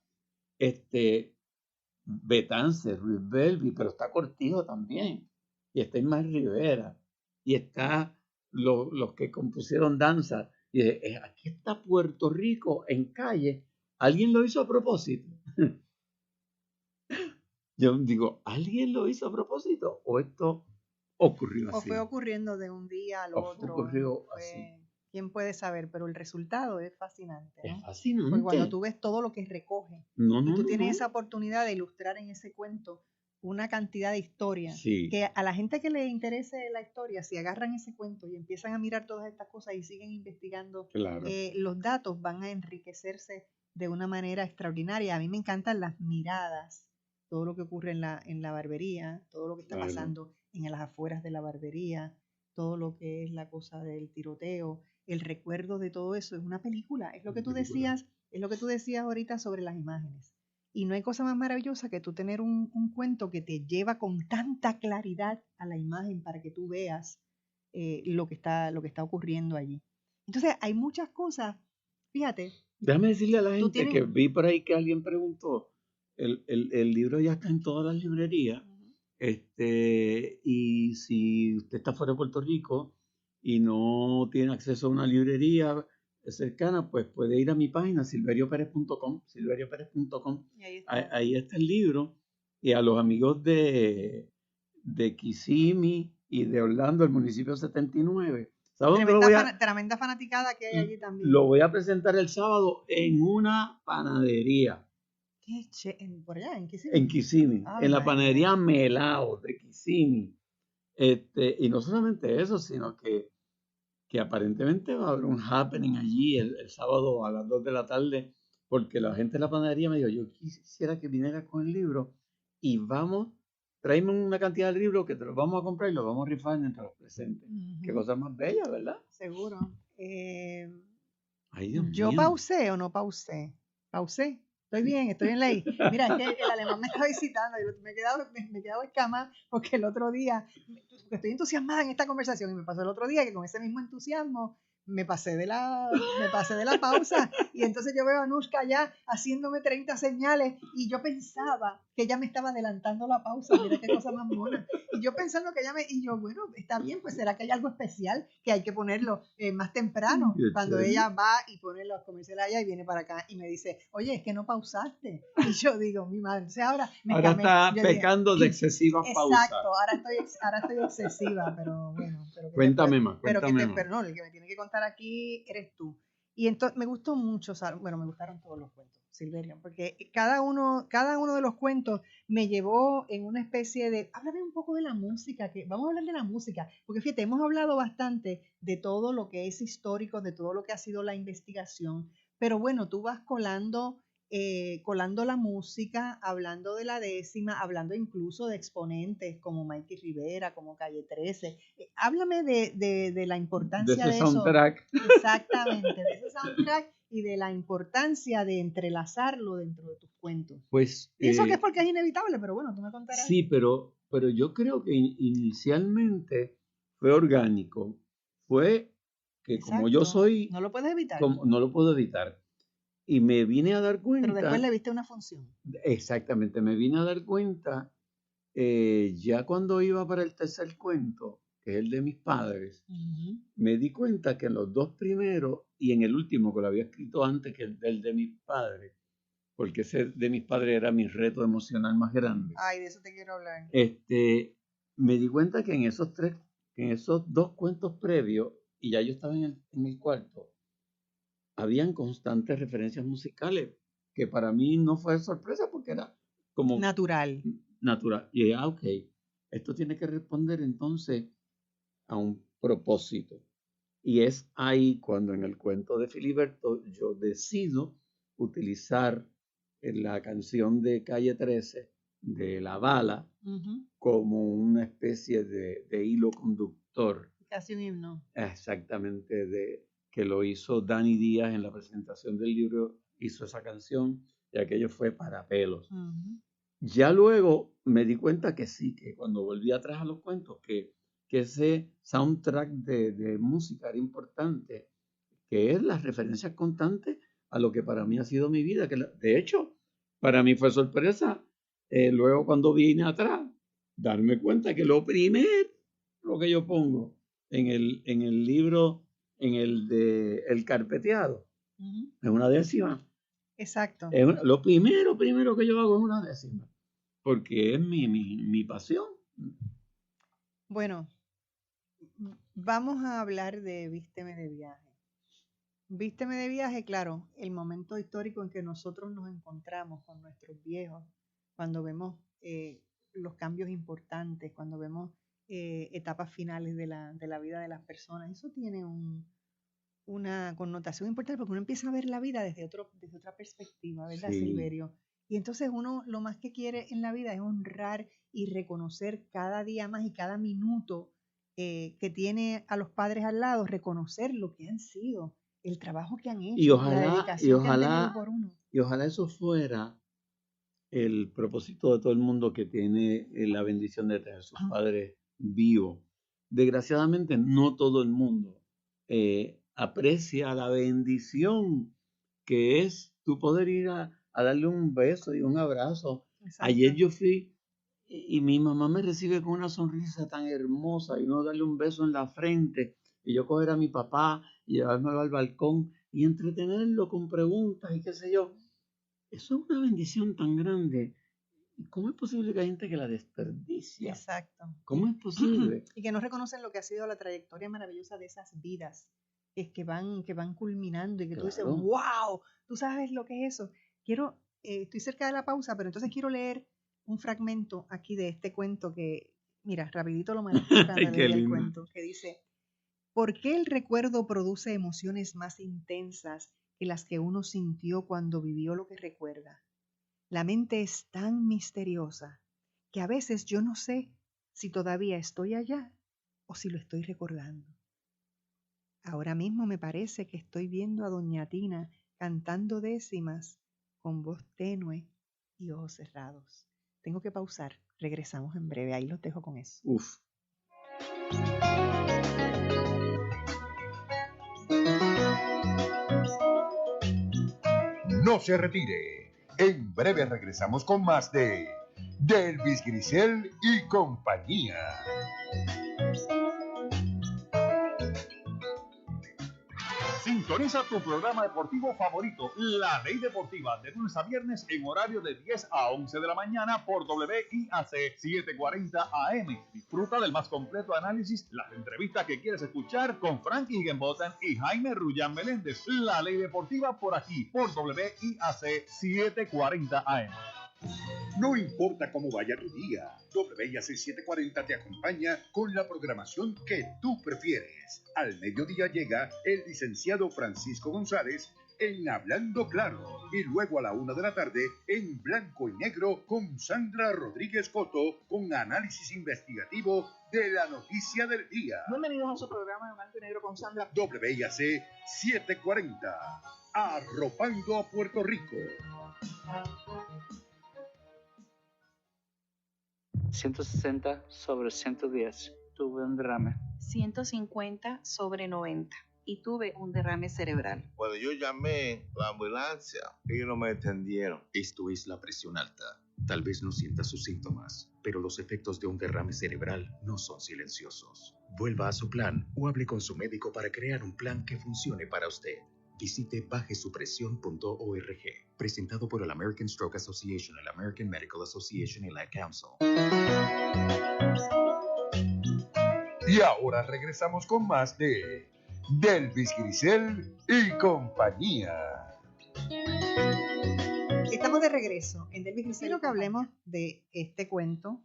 Betance, Ruiz Belvi, pero está Cortijo también, y está Ismael Rivera, y está los que compusieron danza, y aquí está Puerto Rico en calle. ¿Alguien lo hizo a propósito? Yo digo, ¿alguien lo hizo a propósito? ¿O esto ocurrió así? O fue ocurriendo de un día al otro. Ocurrió así. ¿Quién puede saber? Pero el resultado es fascinante, ¿no? Es fascinante. Porque cuando tú ves todo lo que recoge y tú tienes esa oportunidad de ilustrar en ese cuento una cantidad de historias, que a la gente que le interese la historia, si agarran ese cuento y empiezan a mirar todas estas cosas y siguen investigando, los datos van a enriquecerse de una manera extraordinaria. A mí me encantan las miradas, todo lo que ocurre en la barbería, todo lo que está pasando en las afueras de la barbería, todo lo que es la cosa del tiroteo, el recuerdo de todo eso. Es una película, es lo que tú decías ahorita sobre las imágenes. Y no hay cosa más maravillosa que tú tener un cuento que te lleva con tanta claridad a la imagen para que tú veas lo que está ocurriendo allí. Entonces hay muchas cosas, fíjate. Déjame decirle a la gente que vi por ahí que alguien preguntó, el libro ya está en todas las librerías, y si usted está fuera de Puerto Rico y no tiene acceso a una librería cercana, pues puede ir a mi página silverioperez.com, ahí está el libro, y a los amigos de Kissimmee y de Orlando, el municipio 79. Tremenda fanaticada que hay allí también. Lo voy a presentar el sábado en una panadería. ¿Por allá? ¿En Kissimmee? En Kissimmee, en la panadería Melao de Kissimmee. Y no solamente eso, sino que aparentemente va a haber un happening allí el sábado a las 2 de la tarde, porque la gente de la panadería me dijo, yo quisiera que vinieras con el libro y tráeme una cantidad de libros que te los vamos a comprar y los vamos a rifar entre los presentes. Qué cosa más bella, ¿verdad? Seguro. Ay, Dios ¿Yo mío. pausé o no pausé? Pausé. Estoy bien, estoy en ley. Mira, es que el alemán me está visitando y me he quedado en cama porque el otro día, estoy entusiasmada en esta conversación y me pasó el otro día que con ese mismo entusiasmo me pasé de la pausa y entonces yo veo a Anushka ya haciéndome 30 señales y yo pensaba que ella me estaba adelantando la pausa. Mira qué cosa más mona. Y yo pensando que bueno, está bien, pues será que hay algo especial que hay que ponerlo más temprano, cuando ella va y pone los comerciales allá y viene para acá y me dice, oye, es que no pausaste. Y yo digo, mi madre, entonces ahora está pecando de excesiva pausa. Exacto, ahora estoy excesiva, pero bueno. Cuéntame más. Pero no, el que me tiene que contar aquí eres tú. Y entonces me gustó mucho, me gustaron todos los cuentos, Silverio, porque cada uno de los cuentos me llevó en una especie de, háblame un poco de la música, vamos a hablar de la música, porque fíjate, hemos hablado bastante de todo lo que es histórico, de todo lo que ha sido la investigación, pero bueno, tú vas colando la música, hablando de la décima, hablando incluso de exponentes como Mikey Rivera, como Calle 13. Háblame de la importancia de ese soundtrack. Exactamente, de ese soundtrack y de la importancia de entrelazarlo dentro de tus cuentos. Pues pienso que es porque es inevitable, pero bueno, tú me contarás. Sí, pero yo creo que inicialmente fue orgánico. Fue que Exacto. como yo soy, no lo puedes evitar. no lo puedo evitar. Y me vine a dar cuenta. Pero después le viste una función. Exactamente, me vine a dar cuenta ya cuando iba para el tercer cuento, que es el de mis padres, me di cuenta que en los dos primeros y en el último, que lo había escrito antes que el de mis padres, porque ese de mis padres era mi reto emocional más grande. Ay, de eso te quiero hablar. Me di cuenta que en esos dos cuentos previos, y ya yo estaba en el cuarto, habían constantes referencias musicales, que para mí no fue sorpresa porque era como natural. Y ok, esto tiene que responder entonces a un propósito. Y es ahí cuando en el cuento de Filiberto yo decido utilizar la canción de Calle 13 de La Bala como una especie de hilo conductor. Casi un himno. Exactamente, que lo hizo Dani Díaz en la presentación del libro, hizo esa canción y aquello fue para pelos. Ya luego me di cuenta que sí, que cuando volví atrás a los cuentos, que ese soundtrack de música era importante, que es las referencias constantes a lo que para mí ha sido mi vida. De hecho, para mí fue sorpresa, luego cuando vine atrás, darme cuenta que lo primero que yo pongo en el libro, en el de El Carpeteado, es una décima. Exacto. Lo primero que yo hago es una décima, porque es mi pasión. Bueno, vamos a hablar de Vísteme de Viaje. Vísteme de Viaje, claro, el momento histórico en que nosotros nos encontramos con nuestros viejos, cuando vemos los cambios importantes, cuando vemos etapas finales de la vida de las personas, eso tiene una connotación importante porque uno empieza a ver la vida desde otra perspectiva, ¿verdad, Sí. Silverio? Y entonces uno lo más que quiere en la vida es honrar y reconocer cada día más y cada minuto que tiene a los padres al lado, reconocer lo que han sido, el trabajo que han hecho, la dedicación que han tenido por uno. Y ojalá eso fuera el propósito de todo el mundo que tiene la bendición de tener sus padres vivos. Desgraciadamente no todo el mundo aprecia la bendición que es tu poder ir a darle un beso y un abrazo. Exacto. Ayer yo fui y mi mamá me recibe con una sonrisa tan hermosa y uno darle un beso en la frente y yo coger a mi papá y llevármelo al balcón y entretenerlo con preguntas y qué sé yo. Eso es una bendición tan grande. ¿Cómo es posible que hay gente que la desperdicia? Exacto. ¿Cómo es posible? Y que no reconocen lo que ha sido la trayectoria maravillosa de esas vidas que van culminando y que tú dices, wow, ¿tú sabes lo que es eso? Estoy cerca de la pausa, pero entonces quiero leer un fragmento aquí de este cuento que, mira, rapidito lo manejo el cuento, que dice, ¿por qué el recuerdo produce emociones más intensas que las que uno sintió cuando vivió lo que recuerda? La mente es tan misteriosa que a veces yo no sé si todavía estoy allá o si lo estoy recordando. Ahora mismo me parece que estoy viendo a Doña Tina cantando décimas con voz tenue y ojos cerrados. Tengo que pausar. Regresamos en breve. Ahí los dejo con eso. Uf. No se retire. En breve regresamos con más de Delvis Grisel y compañía. Sintoniza tu programa deportivo favorito, La Ley Deportiva, de lunes a viernes en horario de 10 a 11 de la mañana por WIAC 740 AM. Disfruta del más completo análisis, las entrevistas que quieres escuchar con Frankie Higginbotham y Jaime Rullán Meléndez. La Ley Deportiva por aquí, por WIAC 740 AM. No importa cómo vaya tu día, WIAC 740 te acompaña con la programación que tú prefieres. Al mediodía llega el licenciado Francisco González en Hablando Claro y luego a la 1 de la tarde en Blanco y Negro con Sandra Rodríguez Coto con análisis investigativo de la noticia del día. Bienvenidos a su programa de Blanco y Negro con Sandra. WIAC 740, arropando a Puerto Rico. 160 sobre 110. Tuve un derrame. 150 sobre 90. y tuve un derrame cerebral. Cuando yo llamé a la ambulancia, ellos no me entendieron. Esto es la presión alta. Tal vez no sienta sus síntomas, pero los efectos de un derrame cerebral no son silenciosos. Vuelva a su plan o hable con su médico para crear un plan que funcione para usted. Visite bajesupresión.org. Presentado por el American Stroke Association, el American Medical Association y la Council. Y ahora regresamos con más de Delvis Grisel y compañía. Estamos de regreso en Delvis Grisel. Quiero que hablemos de este cuento,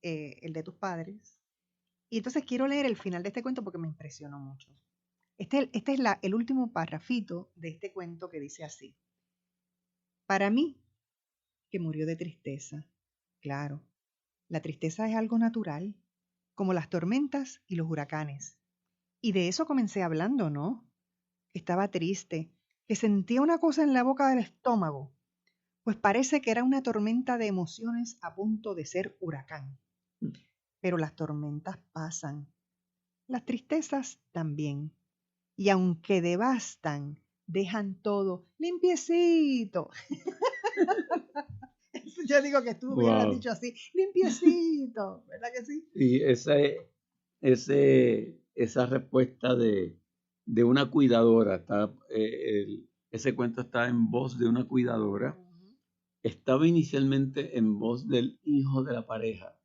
el de tus padres. Y entonces quiero leer el final de este cuento porque me impresionó mucho. Este es el último parrafito de este cuento que dice así. Para mí, que murió de tristeza. Claro, la tristeza es algo natural, como las tormentas y los huracanes. Y de eso comencé hablando, ¿no? Que estaba triste, que sentía una cosa en la boca del estómago. Pues parece que era una tormenta de emociones a punto de ser huracán. Pero las tormentas pasan. Las tristezas también. Y aunque devastan, dejan todo limpiecito. Yo digo que tú hubieras dicho así, limpiecito, ¿verdad que sí? Y esa respuesta de una cuidadora, ese cuento está en voz de una cuidadora. Estaba inicialmente en voz del hijo de la pareja,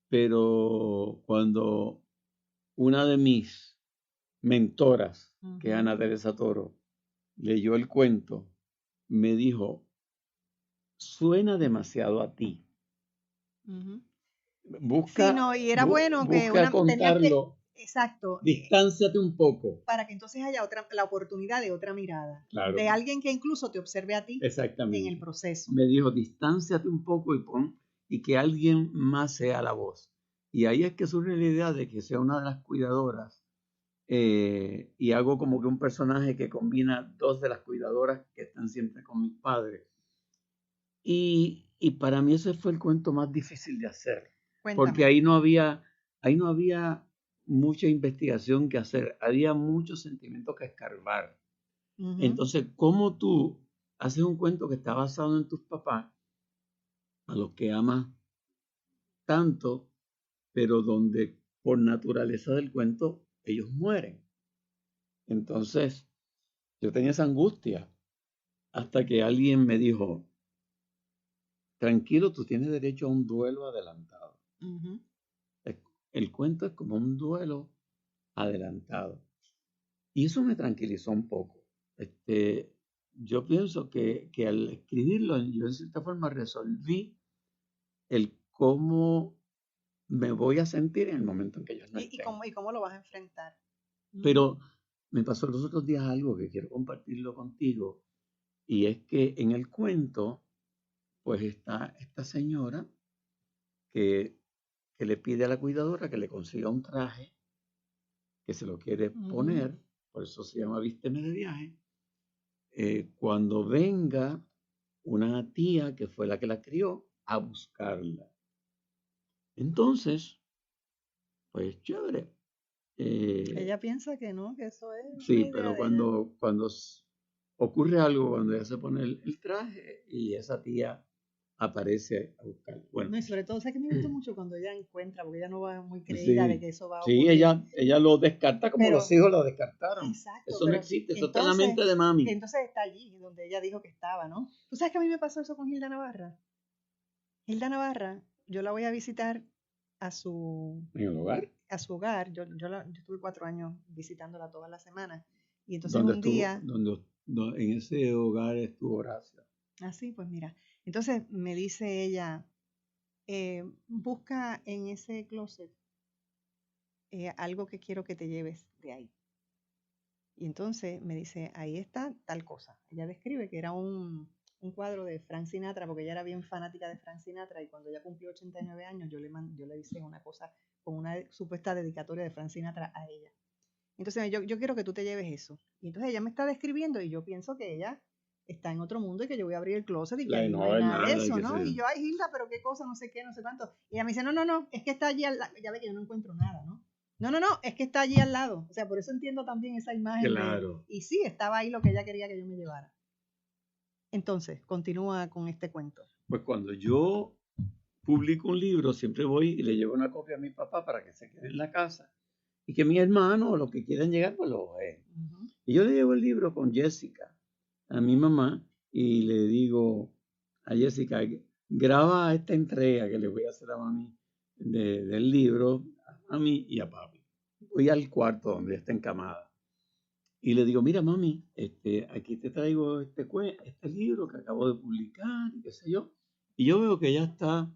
pero cuando una de mis mentoras, que es Ana Teresa Toro, leyó el cuento, me dijo, suena demasiado a ti. Busca, sí, no, y era bueno que busca contarlo. Exacto. Distánciate un poco. Para que entonces haya la oportunidad de otra mirada. Claro. De alguien que incluso te observe a ti. Exactamente. En el proceso. Me dijo, distánciate un poco y que alguien más sea la voz. Y ahí es que surge la idea de que sea una de las cuidadoras. Y hago como que un personaje que combina dos de las cuidadoras que están siempre con mis padres. Y para mí ese fue el cuento más difícil de hacer. Cuéntame. Porque ahí no había mucha investigación que hacer, había muchos sentimientos que escarbar. Entonces, ¿cómo tú haces un cuento que está basado en tus papás, a los que amas tanto, pero donde por naturaleza del cuento ellos mueren? Entonces, yo tenía esa angustia hasta que alguien me dijo, tranquilo, tú tienes derecho a un duelo adelantado. El cuento es como un duelo adelantado. Y eso me tranquilizó un poco. Yo pienso que al escribirlo, yo en cierta forma resolví el cómo me voy a sentir en el momento en que ellos no estén. ¿Y cómo lo vas a enfrentar? Pero me pasó los otros días algo que quiero compartirlo contigo. Y es que en el cuento, pues está esta señora que le pide a la cuidadora que le consiga un traje, que se lo quiere poner, por eso se llama Vísteme de viaje, cuando venga una tía que fue la que la crió a buscarla. Entonces, pues chévere. Ella piensa que no, que eso es... Sí, pero cuando ocurre algo, cuando ella se pone el traje y esa tía aparece a buscarlo. Bueno. No, y sobre todo, o sea, que me gustó mucho cuando ella encuentra, porque ella no va muy creída de que eso va a ocurrir. Sí, ella lo descarta como los hijos lo descartaron. Exacto. Eso no existe, eso está en la mente de mami. Entonces está allí, donde ella dijo que estaba, ¿no? ¿Tú sabes que a mí me pasó eso con Hilda Navarra? Hilda Navarra, yo la voy a visitar a su... ¿En el hogar? A su hogar. Yo estuve 4 años visitándola todas las semanas. Y entonces un día... En ese hogar estuvo Horacio. Ah, sí, pues mira. Entonces me dice ella, busca en ese closet algo que quiero que te lleves de ahí. Y entonces me dice, ahí está tal cosa. Ella describe que era un cuadro de Frank Sinatra, porque ella era bien fanática de Frank Sinatra, y cuando ella cumplió 89 años, yo le hice una cosa con una supuesta dedicatoria de Frank Sinatra a ella. Entonces yo quiero que tú te lleves eso. Y entonces ella me está describiendo y yo pienso que ella está en otro mundo y que yo voy a abrir el closet y que ahí no hay nada de eso, ¿no? Y yo, ay, Hilda, pero qué cosa, no sé qué, no sé cuánto. Y ella me dice, no, es que está allí, ya ve que yo no encuentro nada, ¿no? No, es que está allí al lado. O sea, por eso entiendo también esa imagen. Claro. Y sí, estaba ahí lo que ella quería que yo me llevara. Entonces, continúa con este cuento. Pues cuando yo publico un libro, siempre voy y le llevo una copia a mi papá para que se quede en la casa. Y que mi hermano o los que quieran llegar, pues lo ven. Uh-huh. Y yo le llevo el libro con Jessica, a mi mamá, y le digo a Jessica, graba esta entrega que le voy a hacer a mami del libro, a mí y a papi. Voy al cuarto donde ella está encamada. Y le digo, mira mami, aquí te traigo este libro que acabo de publicar, y qué sé yo. Y yo veo que ella está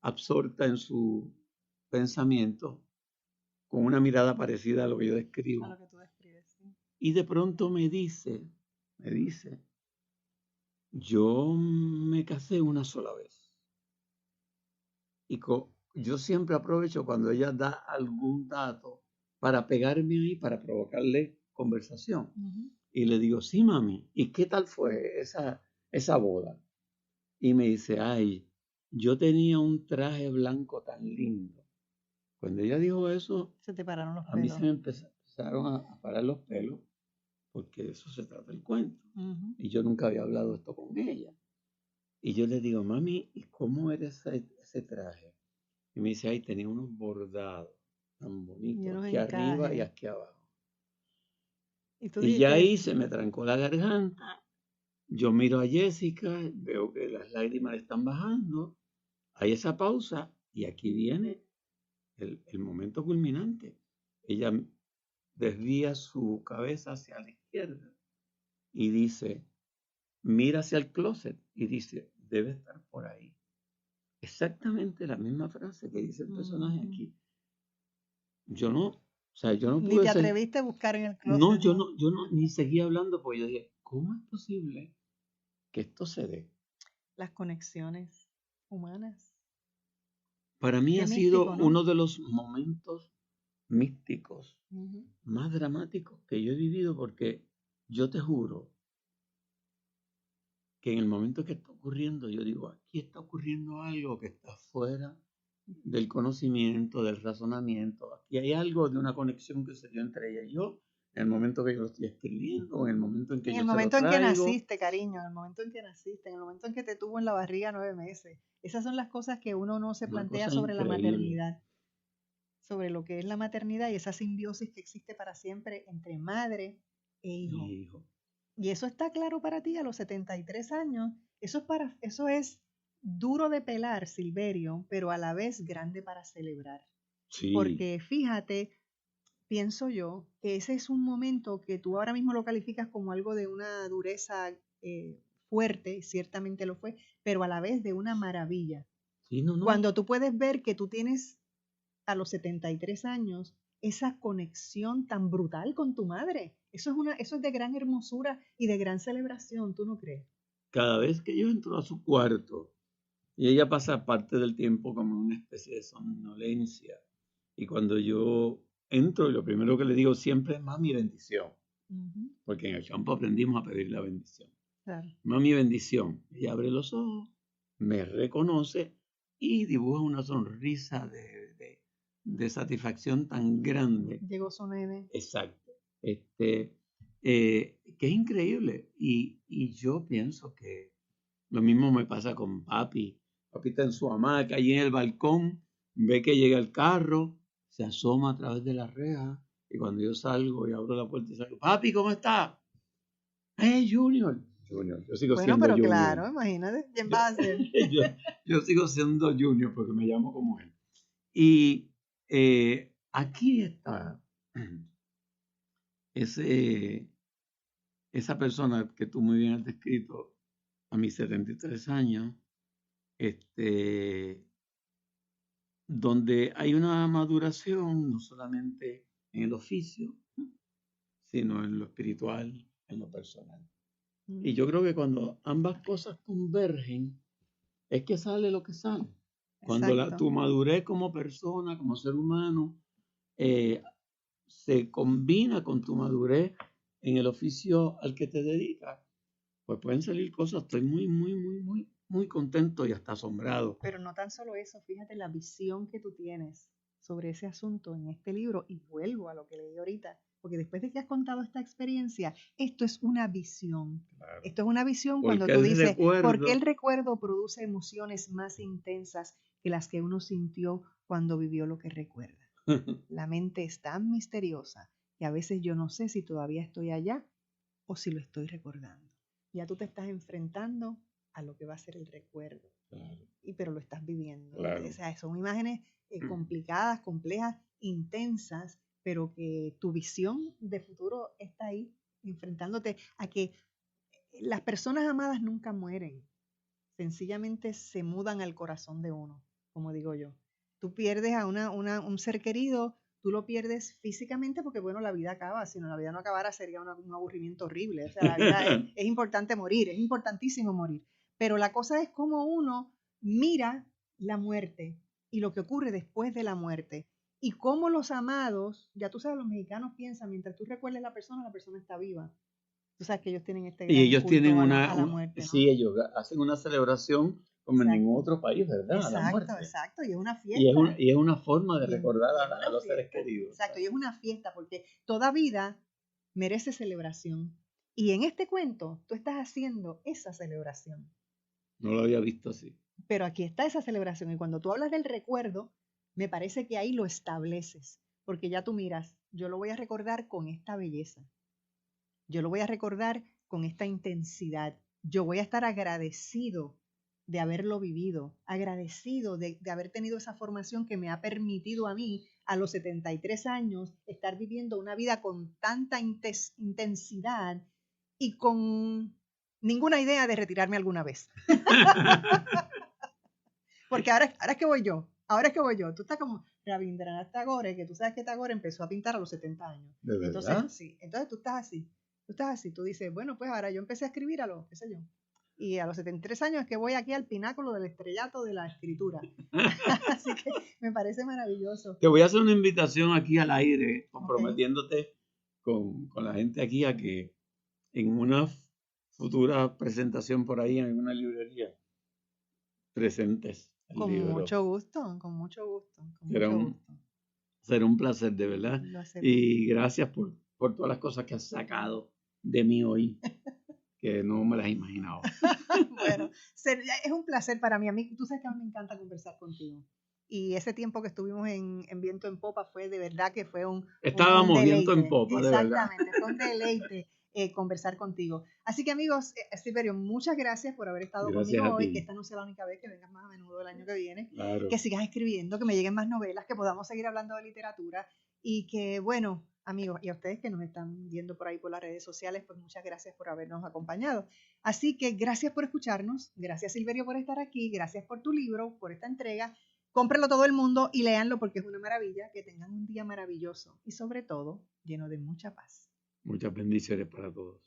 absorta en su pensamiento, con una mirada parecida a lo que yo describo. A lo que tú describes, sí. Y de pronto me dice, yo me casé una sola vez. Y yo siempre aprovecho cuando ella da algún dato para pegarme ahí, para provocarle conversación. Uh-huh. Y le digo, sí, mami, ¿y qué tal fue esa boda? Y me dice, ay, yo tenía un traje blanco tan lindo. Cuando ella dijo eso, se te pararon los pelos. A mí se me empezaron a parar los pelos, porque de eso se trata el cuento. Uh-huh. Y yo nunca había hablado esto con ella. Y yo le digo, mami, ¿y cómo era ese traje? Y me dice, ay, tenía unos bordados tan bonitos, aquí arriba y aquí abajo. Y ya ahí se me trancó la garganta. Yo miro a Jessica, veo que las lágrimas le están bajando. Hay esa pausa y aquí viene el momento culminante. Ella desvía su cabeza hacia la izquierda y dice, mira hacia el closet y dice, debe estar por ahí. Exactamente la misma frase que dice el personaje aquí. Yo no pude. Ni te atreviste a buscar en el closet. No, yo no, ni seguía hablando porque yo dije, ¿cómo es posible que esto se dé? Las conexiones humanas. Para mí ha sido uno de los momentos místicos más dramáticos que yo he vivido, porque yo te juro que en el momento que está ocurriendo, yo digo, aquí está ocurriendo algo que está fuera del conocimiento, del razonamiento. Aquí hay algo de una conexión que se dio entre ella y yo, en el momento que yo lo estoy escribiendo, en el momento en que yo se lo traigo. En el momento en que naciste, cariño, en el momento en que naciste, en el momento en que te tuvo en la barriga 9 meses. Esas son las cosas que uno no se plantea sobre la maternidad, sobre lo que es la maternidad y esa simbiosis que existe para siempre entre madre e hijo. Y eso está claro para ti a los 73 años. Eso es duro de pelar, Silverio, pero a la vez grande para celebrar. Sí. Porque fíjate, pienso yo, que ese es un momento que tú ahora mismo lo calificas como algo de una dureza fuerte, ciertamente lo fue, pero a la vez de una maravilla. Sí, no. Cuando tú puedes ver que tú tienes a los 73 años esa conexión tan brutal con tu madre. Eso es de gran hermosura y de gran celebración, ¿tú no crees? Cada vez que yo entro a su cuarto y ella pasa parte del tiempo como una especie de somnolencia, y cuando yo entro, lo primero que le digo siempre es mami, bendición. Uh-huh. Porque en el campo aprendimos a pedir la bendición. Claro. Mami, bendición. Ella abre los ojos, me reconoce y dibuja una sonrisa de satisfacción tan grande. Llegó su nene. Exacto. Que es increíble. Y yo pienso que lo mismo me pasa con papi. Papi está en su hamaca allí en el balcón, ve que llega el carro, se asoma a través de la reja, y cuando yo salgo y abro la puerta y salgo, papi, ¿cómo está? Junior, yo sigo siendo pero Junior. Claro, imagínate, ¿quién va a ser? yo sigo siendo Junior porque me llamo como él. Y aquí está esa persona que tú muy bien has descrito a mis 73 años, donde hay una maduración no solamente en el oficio, sino en lo espiritual, en lo personal. Y yo creo que cuando ambas cosas convergen, es que sale lo que sale. Cuando tu madurez como persona, como ser humano, se combina con tu madurez en el oficio al que te dedicas, pues pueden salir cosas. Estoy muy contento y hasta asombrado. Pero no tan solo eso, fíjate la visión que tú tienes sobre ese asunto en este libro y vuelvo a lo que leí ahorita, porque después de que has contado esta experiencia, esto es una visión. Claro. Esto es una visión Porque cuando tú dices, recuerdo, ¿por qué el recuerdo produce emociones más intensas que las que uno sintió cuando vivió lo que recuerda? La mente es tan misteriosa que a veces yo no sé si todavía estoy allá o si lo estoy recordando. Ya tú te estás enfrentando a lo que va a ser el recuerdo, claro, pero lo estás viviendo. claro. O sea, son imágenes complicadas, complejas, intensas, pero que tu visión de futuro está ahí, enfrentándote a que las personas amadas nunca mueren, sencillamente se mudan al corazón de uno, como digo yo. Tú pierdes a un ser querido, tú lo pierdes físicamente porque, bueno, la vida acaba. Si no, la vida no acabara sería un aburrimiento horrible. O sea, la vida es importante morir, es importantísimo morir. Pero la cosa es cómo uno mira la muerte y lo que ocurre después de la muerte. Y cómo los amados, ya tú sabes, los mexicanos piensan, mientras tú recuerdes la persona está viva. Tú sabes que ellos tienen este gran Y ellos culto tienen a la muerte, ¿no? Sí, ellos hacen una celebración como en ningún otro país, ¿verdad? Exacto, a la muerte. Exacto, y es una fiesta. Y es una forma de recordar a los seres queridos. Exacto, y es una fiesta porque toda vida merece celebración. Y en este cuento tú estás haciendo esa celebración. No lo había visto así. Pero aquí está esa celebración y cuando tú hablas del recuerdo, me parece que ahí lo estableces, porque ya tú miras, yo lo voy a recordar con esta belleza. Yo lo voy a recordar con esta intensidad. Yo voy a estar agradecido de haberlo vivido, agradecido de haber tenido esa formación que me ha permitido a mí, a los 73 años, estar viviendo una vida con tanta intensidad y con ninguna idea de retirarme alguna vez. Porque ahora es que voy yo. Tú estás como Rabindranath Tagore, que tú sabes que Tagore empezó a pintar a los 70 años. ¿De verdad? Entonces, sí, entonces tú estás así. Tú dices, bueno, pues ahora yo empecé a escribir a los, qué sé yo. Y a los 73 años es que voy aquí al pináculo del estrellato de la escritura. Así que me parece maravilloso. Te voy a hacer una invitación aquí al aire, comprometiéndote con la gente aquí a que en una futura presentación por ahí en alguna librería presentes el libro. Mucho gusto, con mucho gusto. Será un placer, de verdad. Y gracias por todas las cosas que has sacado de mí hoy, que no me las imaginaba. Bueno, es un placer para mí. A mí, tú sabes que a mí me encanta conversar contigo. Y ese tiempo que estuvimos en Viento en Popa fue de verdad que fue Estábamos viento en popa, de verdad. Exactamente, fue un deleite conversar contigo. Así que amigos, Silverio, muchas gracias por haber estado conmigo hoy, que esta no sea la única vez, que vengas más a menudo el año que viene, claro, que sigas escribiendo, que me lleguen más novelas, que podamos seguir hablando de literatura y que, bueno, amigos, y a ustedes que nos están viendo por ahí por las redes sociales, pues muchas gracias por habernos acompañado. Así que gracias por escucharnos, gracias Silverio por estar aquí, gracias por tu libro, por esta entrega. Cómprenlo todo el mundo y léanlo porque es una maravilla. Que tengan un día maravilloso y sobre todo lleno de mucha paz. Muchas bendiciones para todos.